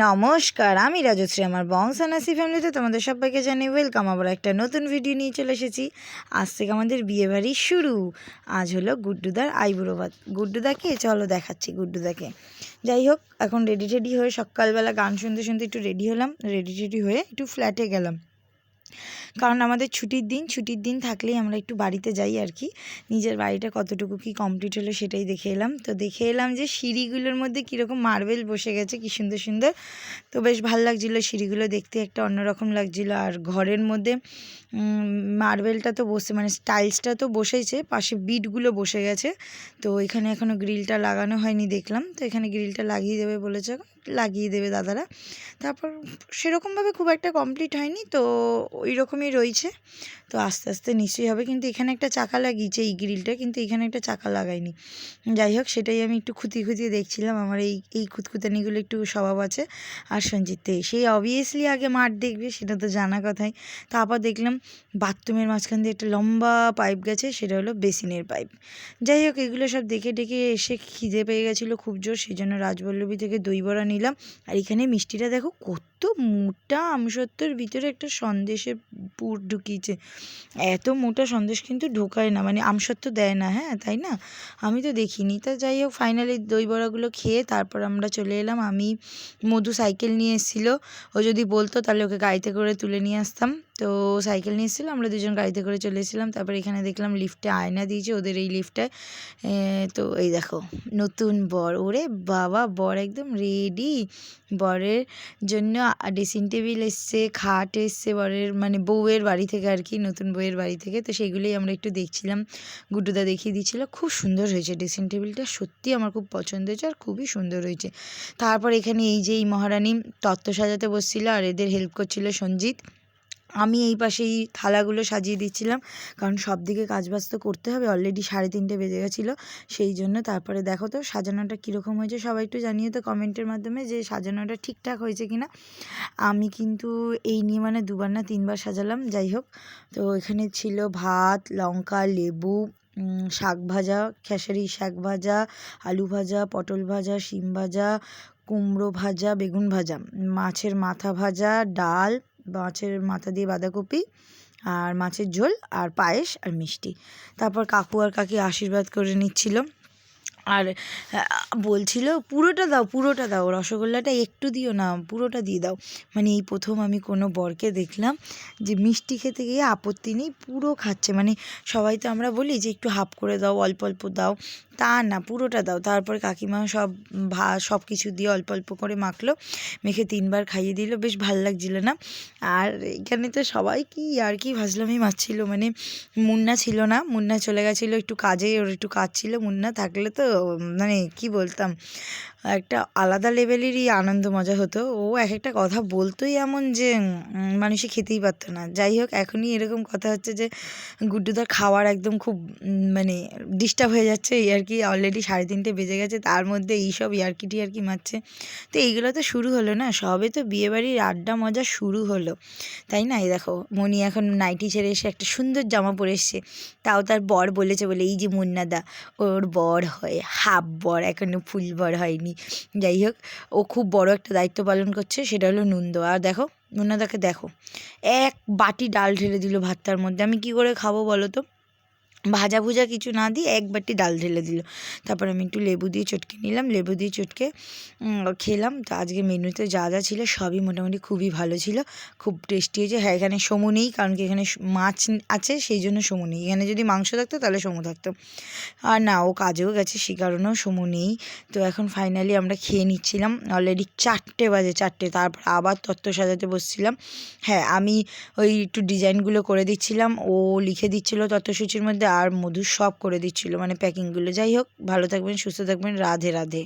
নমস্কার, আমি রাজশ্রী। আমার বংশানাসি ফ্যামিলিতে তোমাদের সবাইকে জানাই ওয়েলকাম। আবার একটা নতুন ভিডিও নিয়ে চলে এসেছি। আজ থেকে আমাদের বিয়েবাড়ি শুরু। আজ হলো গুড্ডুদার আইবুড়ো ভাত। গুড্ডুদাকে চলো দেখাচ্ছি গুড্ডুদাকে। যাই হোক, এখন রেডি টেডি হয়ে সকালবেলা গান শুনতে শুনতে একটু রেডি হলাম। রেডি টেডি হয়ে একটু ফ্ল্যাটে গেলাম, কারণ আমাদের ছুটির দিন থাকলেই আমরা একটু বাড়িতে যাই আর কি। নিজের বাড়িটা কতটুকু কি কমপ্লিট হলো সেটাই দেখে এলাম। তো দেখে এলাম যে সিঁড়িগুলোর মধ্যে কীরকম মার্বেল বসে গেছে, কী সুন্দর সুন্দর। তো বেশ ভালো লাগছিলো সিঁড়িগুলো দেখতে, একটা অন্যরকম লাগছিলো। আর ঘরের মধ্যে মার্বেলটা তো বসে, মানে টাইলসটা তো বসেছে, পাশে বিটগুলো বসে গেছে। তো এখানে এখনও গ্রিলটা লাগানো হয়নি দেখলাম। তো এখানে গ্রিলটা লাগিয়ে দেবে বলেছে, লাগিয়ে দেবে দাদারা। তারপর সেরকমভাবে খুব একটা কমপ্লিট হয়নি, তো ওই রকমই রয়েছে। তো আস্তে আস্তে নিশ্চয়ই হবে। কিন্তু এখানে একটা চাকা লাগিয়েছে এই গ্রিলটা, কিন্তু এখানে একটা চাকা লাগায়নি। যাই হোক, সেটাই আমি একটু খুঁতিয়ে দেখছিলাম। আমার এই খুঁতখুতানিগুলো একটু স্বভাব আছে। আর সঞ্জিত সেই অবভিয়াসলি আগে মাঠ দেখবে, সেটা তো জানা কথাই। তারপর দেখলাম বাথরুমের মাঝখান দিয়ে একটা লম্বা পাইপ গেছে, সেটা হলো বেসিনের পাইপ। যাই হোক, এগুলো সব দেখে এসে খিদে পেয়ে গেছিলো খুব জোর, সেই জন্য রাজবল্লভী থেকে দই বড়া নিলাম। আর এখানে মিষ্টিটা দেখো কত মোটা, আমসত্ত্বর ভিতরে একটা সন্দেশের পুর ঢুকিয়েছে। এত মোটা সন্দেশ কিন্তু ঢোকায় না, মানে আমসত্ত্ব দেয় না, হ্যাঁ তাই না? আমি তো দেখিনি। তা যাই হোক, ফাইনালি দই বড়াগুলো খেয়ে তারপর আমরা চলে এলাম। মধু সাইকেল নিয়ে এসেছিলো, ও যদি বলতো তাহলে ওকে গাড়িতে করে তুলে নিয়ে আসতাম। তো সাইকেল নিয়ে এসেছিলো, আমরা দুজন গাড়িতে করে চলে এসেছিলাম। তারপর এখানে দেখলাম লিফটে আয়না দিয়েছে ওদের এই লিফটে। তো এই দেখো নতুন বর, ওরে বাবা, বর একদম রেডি। বরের জন্য ড্রেসিং টেবিল এসছে, খাট এসছে বরের, মানে বউয়ের বাড়ি থেকে আর কি, নতুন বউয়ের বাড়ি থেকে। তো সেগুলোই আমরা একটু দেখছিলাম, গুড্ডুদা দেখিয়ে দিচ্ছিলো। খুব সুন্দর হয়েছে ড্রেসিং টেবিলটা, সত্যি আমার খুব পছন্দ হয়েছে, আর খুবই সুন্দর হয়েছে। তারপর এখানে এই যে এই মহারানী তত্ত্ব সাজাতে বসছিল, আর এদের হেল্প করছিল সঞ্জিত। আমি এই পাশে এই থালাগুলো সাজিয়ে দিচ্ছিলাম, কারণ সব দিকে কাজবাজ তো করতে হবে। অলরেডি 3:30 বেজে গেছিলো, সেই জন্য। তারপরে দেখো তো সাজানোটা কীরকম হয়েছে, সবাই একটু জানিয়ে তো কমেন্টের মাধ্যমে যে সাজানোটা ঠিকঠাক হয়েছে কিনা। আমি কিন্তু এই নিয়ে মানে 2বার না 3বার সাজালাম। যাই হোক, তো এখানে ছিল ভাত, লঙ্কা, লেবু, শাক ভাজা, খেসারি শাক ভাজা, আলু ভাজা, পটল ভাজা, শিম ভাজা, কুমড়ো ভাজা, বেগুন ভাজা, মাছের মাথা ভাজা, ডাল, মাছের মাথা দিয়ে বাঁধাকপি, আর মাছের ঝোল, আর পায়েস, আর মিষ্টি। তারপর কাকু আর কাকি আশীর্বাদ করে নিচ্ছিল, আর বলছিল পুরোটা দাও, রসগোল্লাটা একটু দিও না, পুরোটা দিয়ে দাও। মানে এই প্রথম আমি কোনো বরকে দেখলাম যে মিষ্টি খেতে গিয়ে আপত্তি নেই, পুরো খাচ্ছে। মানে সবাই তো আমরা বলি যে একটু হাফ করে দাও, অল্প অল্প দাও, তা না, পুরোটা দাও। তারপর কাকিমা সব কিছু দিয়ে অল্প অল্প করে মাখলো, মেখে 3বার খাইয়ে দিল, বেশ ভালো লাগছিল না। আর এখানে তো সবাই কি আর কি ভাজলামই মারছিল, মানে মুন্না ছিল না, মুন্না চলে গেছিলো একটু কাজে, ওর একটু কাজ ছিল। মুন্না থাকলে তো মানে কি বলতাম, একটা আলাদা লেভেলেরই আনন্দ মজা হতো। ও একটা কথা বলতোই এমন যে মানুষে খেতেই পারতো না। যাই হোক, এখনই এরকম কথা হচ্ছে যে গুড্ডুদার খাওয়ার একদম খুব মানে ডিস্টার্ব হয়ে যাচ্ছে এই আর কি। অলরেডি 3:30 বেজে গেছে, তার মধ্যে এইসব ইয়ার্কি মারছে। তো এইগুলো তো শুরু হলো না, সবে তো বিয়েবাড়ির আড্ডা মজা শুরু হলো, তাই না? এই দেখো মনি এখন নাইটি ছেড়ে এসে একটা সুন্দর জামা পরে এসছে, তাও তার বর বলেছে বলে, এই যে মুন্নাদা ওর বর হয়, হাফ বর, এখনও ফুল বর হয়নি। যাই হোক, ও খুব বড় একটা দায়িত্ব পালন করছে, সেটা হলো নুন দেওয়া। আর দেখো মুন্নাদাকে দেখো, এক বাটি ডাল ঢেলে দিল ভাতটার মধ্যে। আমি কি করে খাবো বলো তো? ভাজা ভুজা কিছু না দিয়ে এক বাটি ডাল ঢেলে দিল। তারপর আমি একটু লেবু দিয়ে চটকে নিলাম, লেবু দিয়ে চটকে খেলাম। তো আজকে মেনুতে যা যা ছিল সবই মোটামুটি খুবই ভালো ছিল, খুব টেস্টি হয়েছে। হ্যাঁ, এখানে সমু নেই, কারণ কি এখানে মাছ আছে, সেই জন্য সমু নেই। এখানে যদি মাংস থাকতো তাহলে সমু থাকতো, আর না, ও কাজেও গেছে, সে কারণেও সমু নেই। তো এখন ফাইনালি আমরা খেয়ে নিচ্ছিলাম। অলরেডি 4টে বাজে, 4টে। তারপর আবার তত্ত্ব সাজাতে বসছিলাম। হ্যাঁ, আমি ওই একটু ডিজাইনগুলো করে দিচ্ছিলাম, ও লিখে দিচ্ছিলো তত্ত্বসূচির মধ্যে, আর মধু সব করে দিচ্ছিলো, মানে প্যাকিংগুলো। যাই হোক, ভালো থাকবেন, সুস্থ থাকবেন, রাধে রাধে।